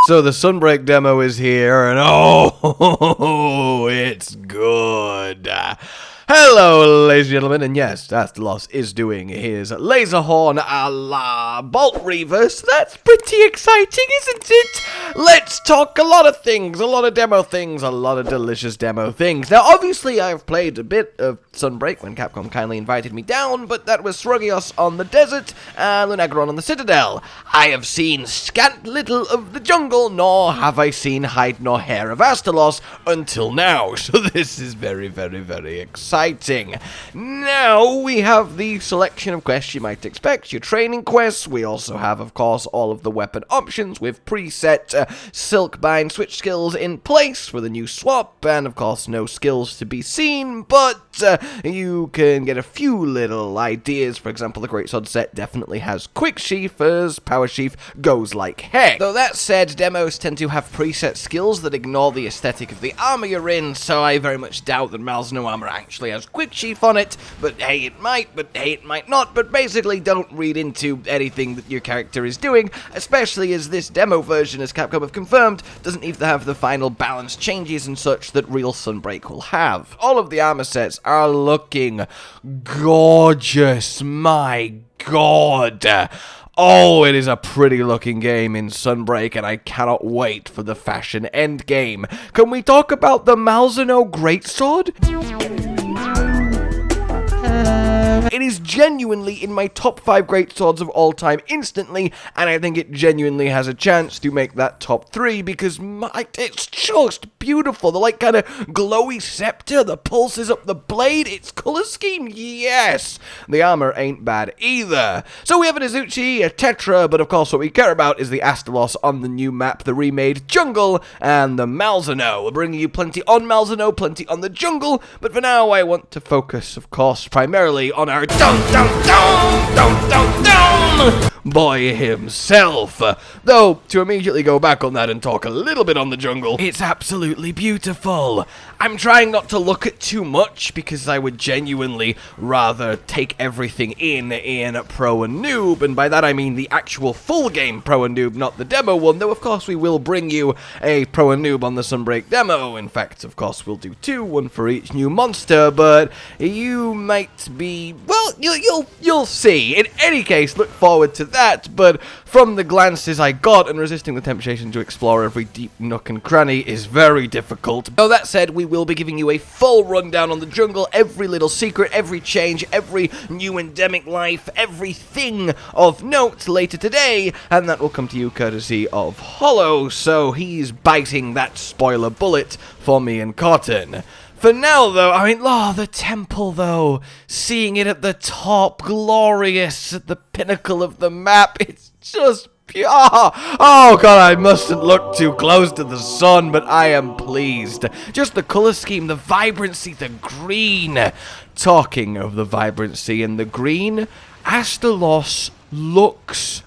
So the Sunbreak demo is here, and oh, it's good. Hello, ladies and gentlemen, and yes, Astalos is doing his laser horn a la Bolt Reaver, so that's pretty exciting, isn't it? Let's talk a lot of things, a lot of demo things, a lot of delicious demo things. Now, obviously, I've played a bit of Sunbreak when Capcom kindly invited me down, but that was Srugios on the desert and Lunagaron on the Citadel. I have seen scant little of the jungle, nor have I seen hide nor hair of Astalos until now, so this is very, very, very exciting. Now, we have the selection of quests you might expect, your training quests. We also have, of course, all of the weapon options with preset silkbind switch skills in place for the new swap, and of course, no skills to be seen, but you can get a few little ideas. For example, the Greatsword set definitely has quick sheath, as power sheath goes like heck. Though that said, demos tend to have preset skills that ignore the aesthetic of the armor you're in, so I very much doubt that Malzeno armor actually has quick sheath on it, but hey, it might, but hey, it might not. But basically, don't read into anything that your character is doing, especially as this demo version, as Capcom have confirmed, doesn't even have the final balance changes and such that real Sunbreak will have. All of the armor sets are looking gorgeous, my god. Oh, it is a pretty looking game in Sunbreak, and I cannot wait for the fashion endgame. Can we talk about the Malzeno Greatsword? It is genuinely in my top 5 greatswords of all time instantly, and I think it genuinely has a chance to make that top 3 because it's just beautiful. The like kind of glowy scepter, the pulses up the blade, its color scheme, yes. The armor ain't bad either. So we have a Izuchi, a Tetra, but of course what we care about is the Astalos on the new map, the remade jungle, and the Malzeno. We're bringing you plenty on Malzeno, plenty on the jungle, but for now I want to focus, of course, primarily on our boy himself. Though, to immediately go back on that and talk a little bit on the jungle, it's absolutely beautiful. I'm trying not to look at too much because I would genuinely rather take everything in Pro and Noob, and by that I mean the actual full game Pro and Noob, not the demo one, though of course we will bring you a Pro and Noob on the Sunbreak demo. In fact, of course we'll do 2, one for each new monster, but you might be, well, you'll see. In any case, look forward to that, but from the glances I got, and resisting the temptation to explore every deep nook and cranny is very difficult. Though that said, we will be giving you a full rundown on the jungle, every little secret, every change, every new endemic life, everything of note later today, and that will come to you courtesy of Hollow, so he's biting that spoiler bullet for me and Cotton. For now, though, I mean, the temple, though, seeing it at the top, glorious, at the pinnacle of the map, it's just pure. Oh, God, I mustn't look too close to the sun, but I am pleased. Just the color scheme, the vibrancy, the green. Talking of the vibrancy and the green, Astalos looks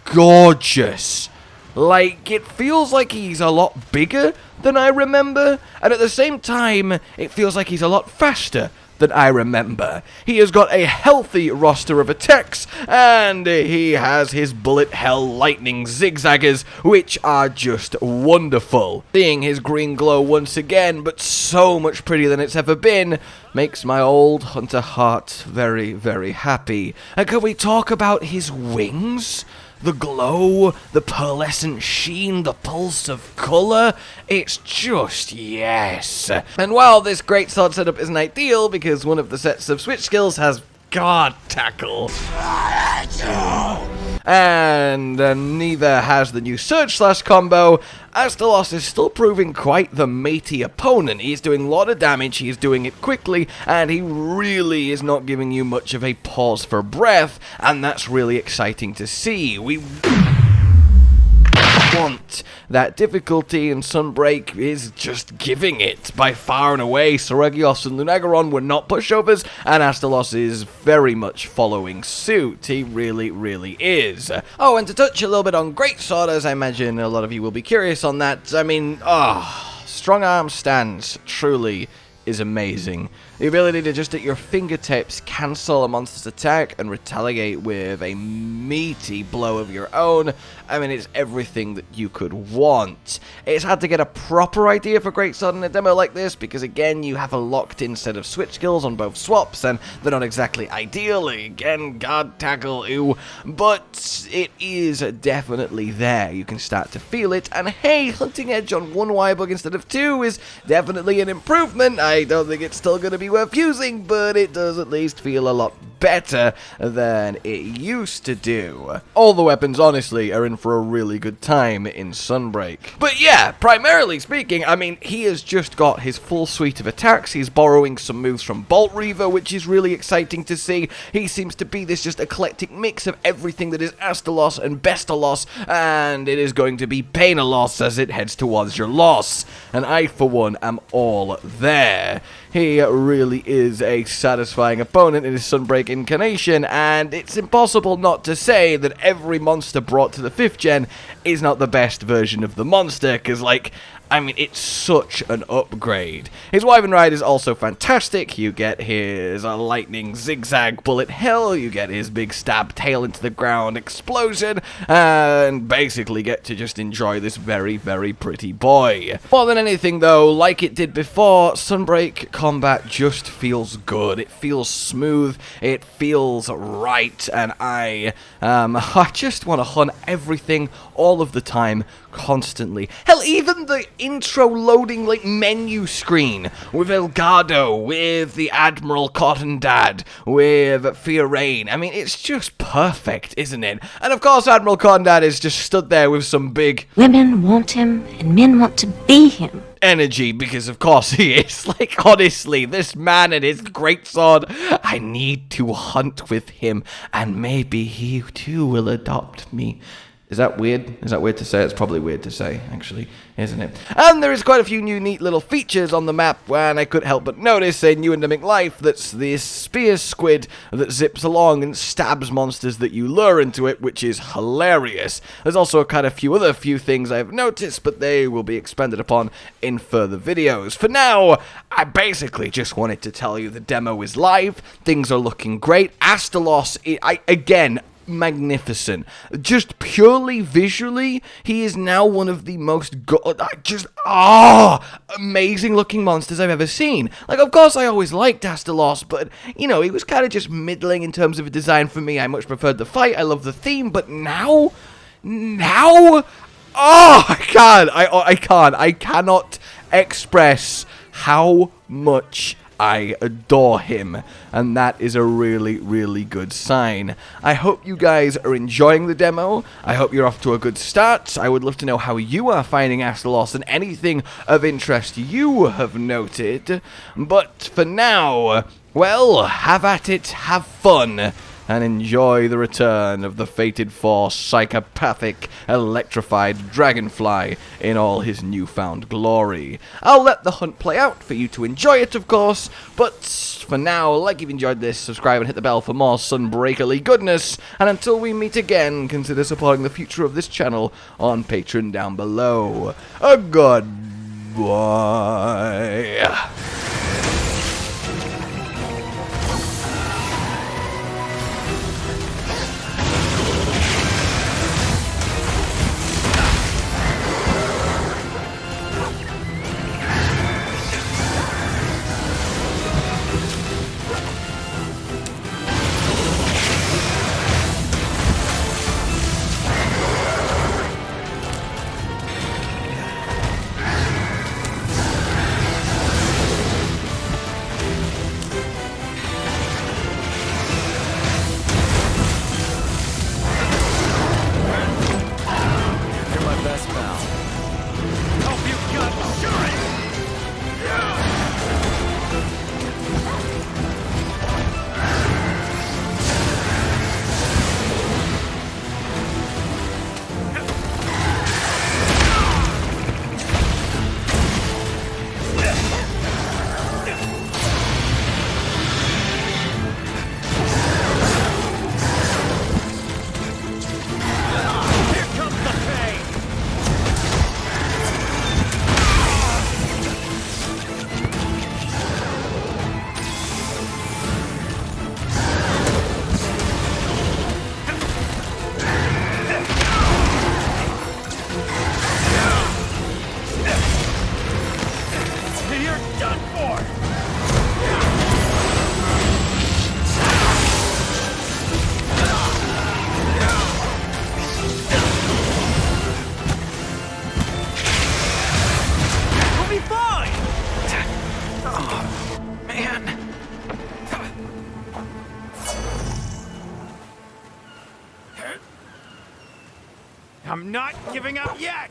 gorgeous. Like, it feels like he's a lot bigger than I remember, and at the same time, it feels like he's a lot faster than I remember. He has got a healthy roster of attacks, and he has his bullet hell lightning zigzaggers, which are just wonderful. Seeing his green glow once again, but so much prettier than it's ever been, makes my old hunter heart very, very happy. And can we talk about his wings? The glow, the pearlescent sheen, the pulse of colour, it's just yes. And while this greatsword setup isn't ideal because one of the sets of switch skills has guard tackle, and neither has the new Surge Slash combo, Astalos is still proving quite the meaty opponent. He's doing a lot of damage, he's doing it quickly, and he really is not giving you much of a pause for breath, and that's really exciting to see. We want that difficulty, and Sunbreak is just giving it by far and away. Srugios and Lunagaron were not pushovers, and Astalos is very much following suit. He really, really is. Oh, and to touch a little bit on Greatsword, as I imagine a lot of you will be curious on that, I mean, strong arm stance truly is amazing. The ability to just at your fingertips cancel a monster's attack and retaliate with a meaty blow of your own. I mean, it's everything that you could want. It's hard to get a proper idea for Great Sword in a demo like this because, again, you have a locked-in set of switch skills on both swaps, and they're not exactly ideal. Again, guard, tackle, ooh. But it is definitely there. You can start to feel it, and hey, hunting edge on 1 wirebug instead of 2 is definitely an improvement. I don't think it's still going to be worth using, but it does at least feel a lot better than it used to do. All the weapons, honestly, are in for a really good time in Sunbreak. But yeah, primarily speaking, I mean, he has just got his full suite of attacks. He's borrowing some moves from Bolt Reaver, which is really exciting to see. He seems to be this just eclectic mix of everything that is Astalos and Bestalos, and it is going to be Painalos as it heads towards your loss. And I, for one, am all there. He really is a satisfying opponent in his Sunbreak incarnation, and it's impossible not to say that every monster brought to the 5th gen is not the best version of the monster, because, like, I mean, it's such an upgrade. His Wyvern Ride is also fantastic. You get his lightning zigzag bullet hell, you get his big stab tail into the ground explosion, and basically get to just enjoy this very, very pretty boy. More than anything, though, like it did before, Sunbreak combat just feels good. It feels smooth, it feels right, and I just want to hunt everything all of the time, constantly. Hell, even the intro loading, like, menu screen with Elgato, with the Admiral Cotton Dad, with Fiorane. I mean, it's just perfect, isn't it? And of course, Admiral Cotton Dad is just stood there with some big women want him and men want to be him energy, because of course he is. Like, honestly, this man and his greatsword, I need to hunt with him, and maybe he too will adopt me. Is that weird? Is that weird to say? It's probably weird to say, actually, isn't it? And there is quite a few new neat little features on the map, and I couldn't help but notice a new endemic life that's this spear squid that zips along and stabs monsters that you lure into it, which is hilarious. There's also kind of few things I've noticed, but they will be expanded upon in further videos. For now, I basically just wanted to tell you the demo is live, things are looking great. Astalos, again, magnificent. Just purely visually, he is now one of the most amazing looking monsters I've ever seen. Like, of course I always liked Astalos, but, you know, he was kind of just middling in terms of design for me. I much preferred the fight, I love the theme, but now, oh, I cannot express how much I adore him, and that is a really, really good sign. I hope you guys are enjoying the demo. I hope you're off to a good start. I would love to know how you are finding Astalos and anything of interest you have noted. But for now, well, have at it, have fun, and enjoy the return of the fated four psychopathic, electrified dragonfly in all his newfound glory. I'll let the hunt play out for you to enjoy it, of course, but for now, like you've enjoyed this, subscribe and hit the bell for more Sunbreakerly goodness, and until we meet again, consider supporting the future of this channel on Patreon down below. A goodbye. I'm not giving up yet!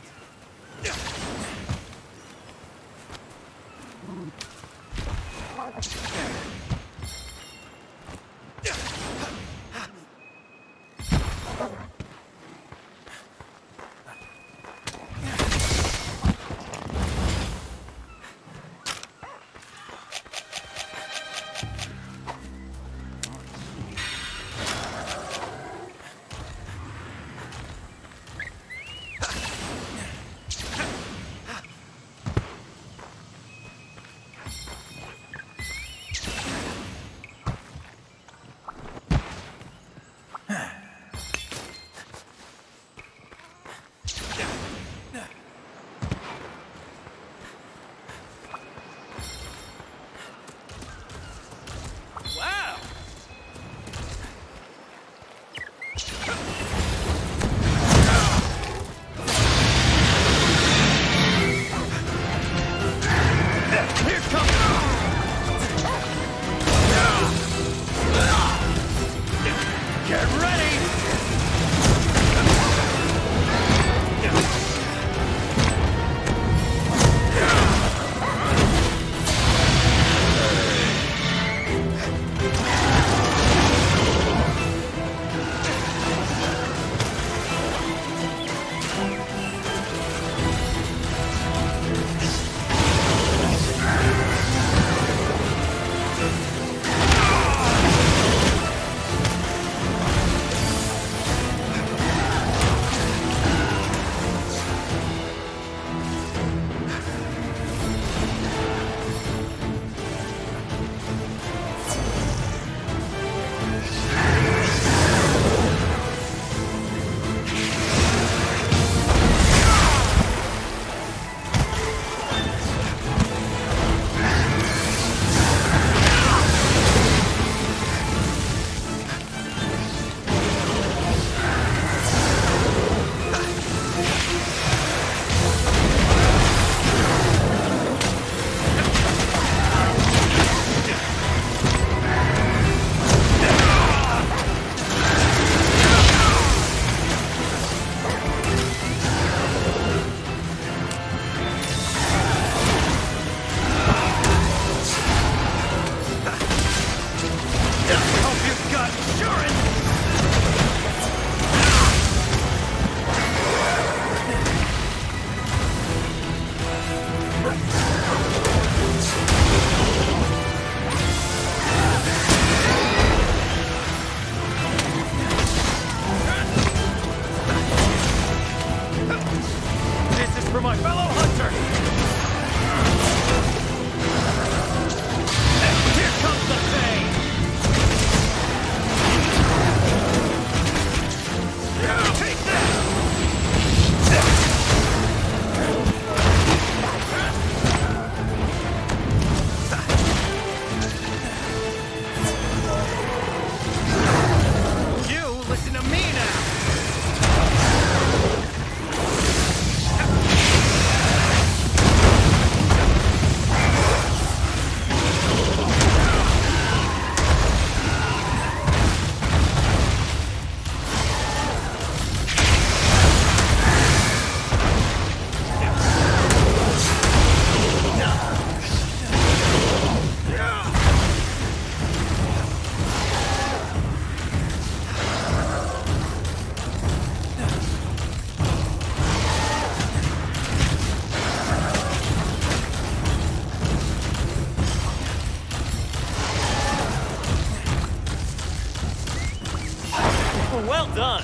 Well done!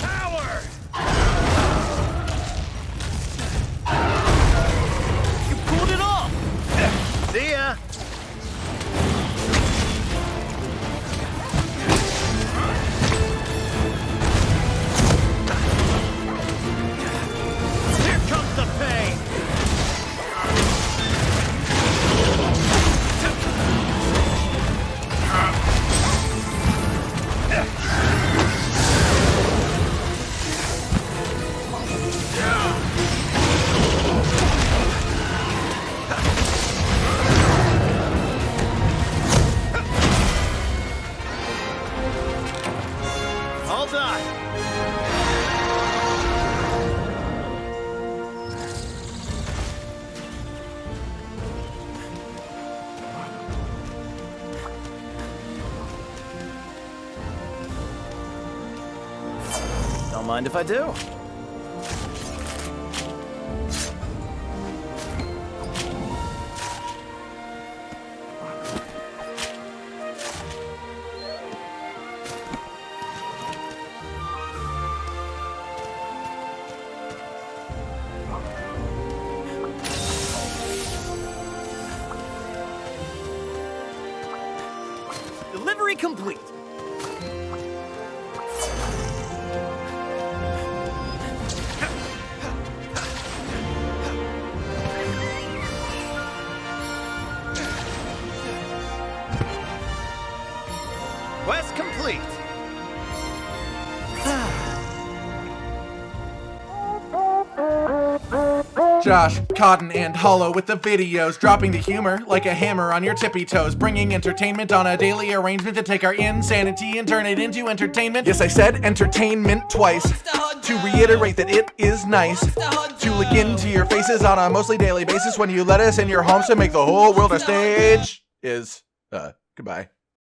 Power! You pulled it off! See ya! Here comes the pain! Don't mind if I do. Delivery complete. Quest complete. Josh, Cotton, and Hollow with the videos, dropping the humor like a hammer on your tippy toes, bringing entertainment on a daily arrangement to take our insanity and turn it into entertainment. Yes, I said entertainment twice, to reiterate that it is nice to look into your faces on a mostly daily basis when you let us in your homes to make the whole world a stage. Goodbye.